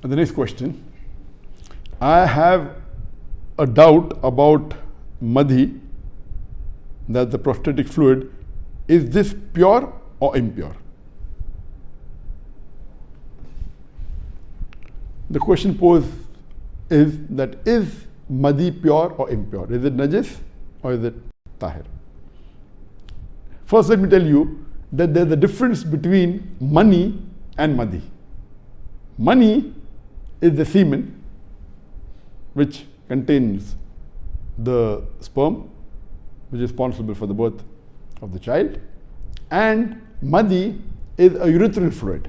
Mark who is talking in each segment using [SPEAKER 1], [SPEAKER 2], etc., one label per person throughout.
[SPEAKER 1] The next question. I have a doubt about Madhiy, that the prostatic fluid, is this pure or impure? The question posed is that is Madhiy pure or impure? Is it najis or is it tahir? First, let me tell you that there is a difference between Maniy and Madhiy. Maniy is the semen which contains the sperm which is responsible for the birth of the child, and Madhiy is a urethral fluid.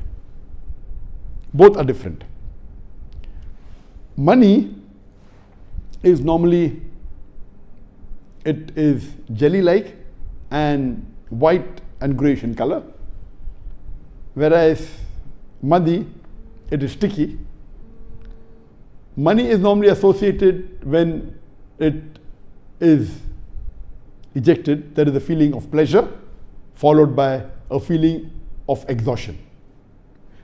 [SPEAKER 1] Both are different. Maniy is normally, it is jelly-like and white and greyish in color, whereas Madhiy, it is sticky. Maniy is normally associated when it is ejected, there is a feeling of pleasure followed by a feeling of exhaustion.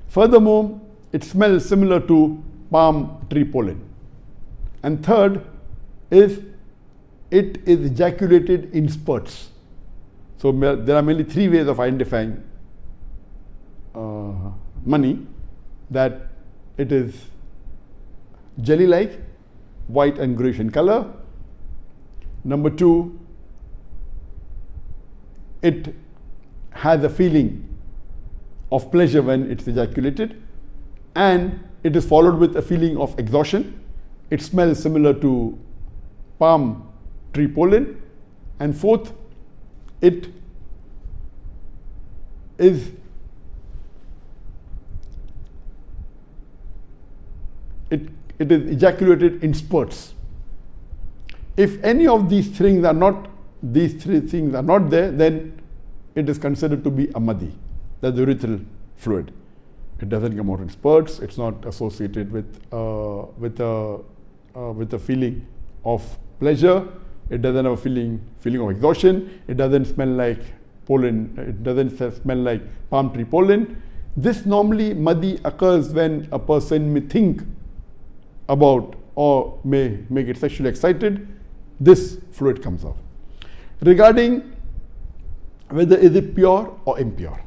[SPEAKER 1] Furthermore, it smells similar to palm tree pollen. And third is it is ejaculated in spurts. So there are mainly three ways of identifying Maniy, that it is jelly-like, white and greyish in color. Number two, it has a feeling of pleasure when it's ejaculated, and it is followed with a feeling of exhaustion. It smells similar to palm tree pollen. And fourth, it is ejaculated in spurts. If any of these three things are not there, then it is considered to be a Madhiy, that's the urethral fluid. It doesn't come out in spurts. It's not associated with a feeling of pleasure. It doesn't have a feeling of exhaustion. It doesn't smell like pollen. It doesn't smell like palm tree pollen. This normally Madhiy occurs when a person may think about or may get sexually excited. This fluid comes out. Regarding whether is it pure or impure,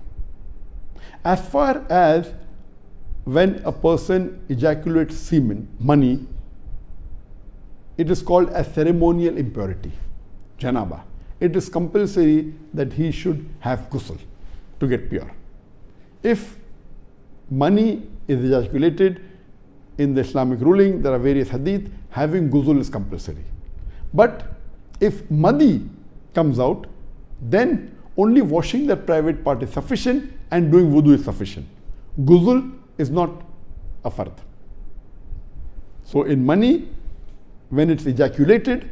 [SPEAKER 1] as far as when a person ejaculates semen, Maniy, it is called a ceremonial impurity, janaba. It is compulsory that he should have ghusl to get pure. If Maniy is ejaculated, in the Islamic ruling there are various hadith, having ghusl is compulsory. But if Madhiy comes out, then only washing that private part is sufficient and doing wudu is sufficient. Ghusl is not a fard. So in Maniy, when it's ejaculated,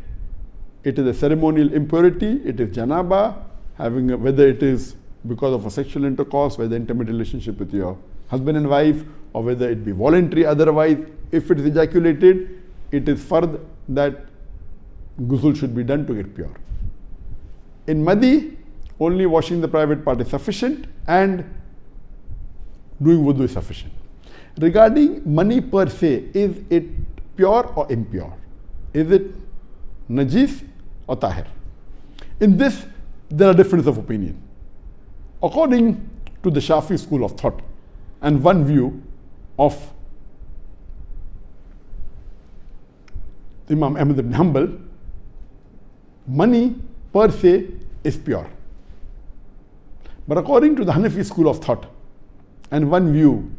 [SPEAKER 1] it is a ceremonial impurity, it is janaba, whether it is because of a sexual intercourse, whether intimate relationship with your husband and wife, or whether it be voluntary otherwise. If it is ejaculated, it is fard that ghusl should be done to get pure. In Madhiy, only washing the private part is sufficient and doing wudu is sufficient. Regarding Maniy per se, is it pure or impure? Is it najis or tahir? In this, there are differences of opinion. According to the Shafi school of thought and one view of Imam Ahmad ibn Hanbal, Maniy per se is pure. But according to the Hanafi school of thought and one view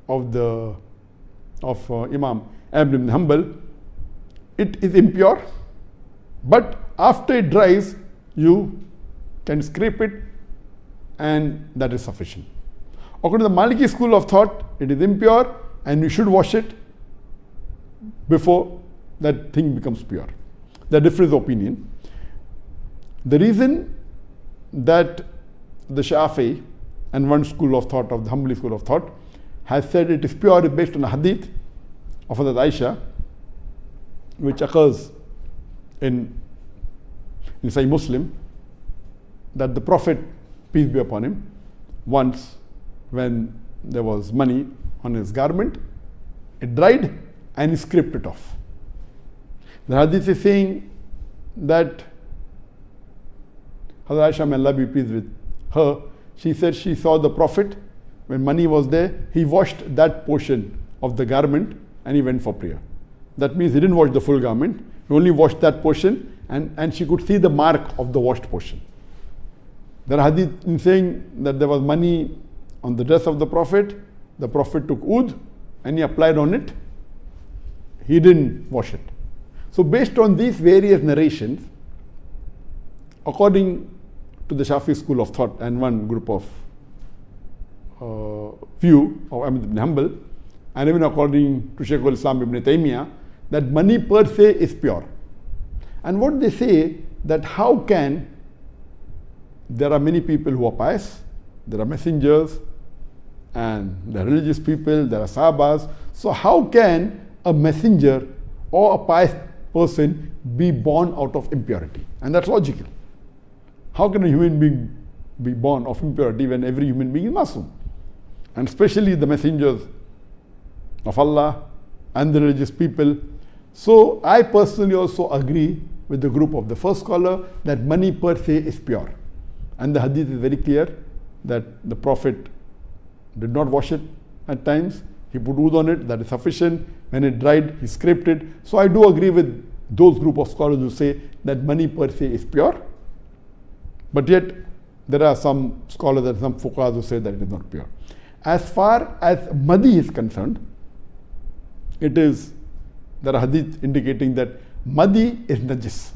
[SPEAKER 1] of Imam Ahmad ibn Hanbal, it is impure, but after it dries, you can scrape it and that is sufficient. According to the Maliki school of thought, it is impure and you should wash it before that thing becomes pure. The difference of opinion. The reason that the Shafi and one school of thought of the Hanbali school of thought has said it is pure is based on a hadith of Hazrat Aisha, which occurs in Sahih Muslim, that the Prophet, peace be upon him, once when there was money on his garment, it dried and he scraped it off. The hadith is saying that Hazrat Aisha, may Allah be pleased with her, she said she saw the Prophet, when Maniy was there, he washed that portion of the garment and he went for prayer. That means he didn't wash the full garment, he only washed that portion, and she could see the mark of the washed portion. There are hadith in saying that there was Maniy on the dress of the Prophet took oud and he applied on it, he didn't wash it. So based on these various narrations, according to the Shafi school of thought and one group of view of Ahmad ibn Hanbal, and even according to Shaykh al-Islam ibn Taymiyyah, that Maniy per se is pure. And what they say, that how can, there are many people who are pious, there are messengers, and there are religious people, there are sahabas. So how can a messenger or a pious person be born out of impurity? And that's logical. How can a human being be born of impurity when every human being is Masoom? And especially the messengers of Allah and the religious people. So I personally also agree with the group of the first scholar that Maniy per se is pure. And the hadith is very clear that the Prophet did not wash it at times. He put oud on it, that is sufficient. When it dried, he scraped it. So I do agree with those group of scholars who say that Maniy per se is pure. But yet, there are some scholars and some fuqahas who say that it is not pure. As far as Madhiy is concerned, there are hadith indicating that Madhiy is najis.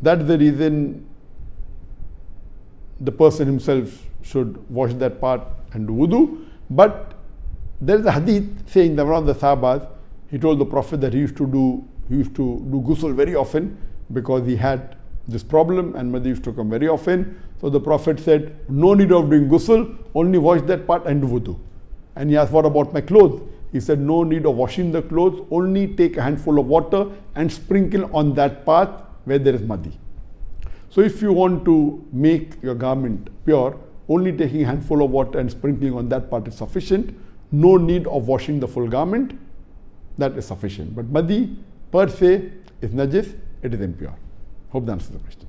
[SPEAKER 1] That's the reason the person himself should wash that part and do wudu. But there is a hadith saying that one of the sahabas, he told the Prophet that he used to do ghusl very often because he had this problem and Madhiy used to come very often. So the Prophet said, no need of doing ghusl, only wash that part and do wudu. And he asked, what about my clothes? He said, no need of washing the clothes, only take a handful of water and sprinkle on that part where there is Madhiy. So if you want to make your garment pure, only taking a handful of water and sprinkling on that part is sufficient. No need of washing the full garment, that is sufficient. But Madhiy per se is najis, it is impure. Hope that answers the question.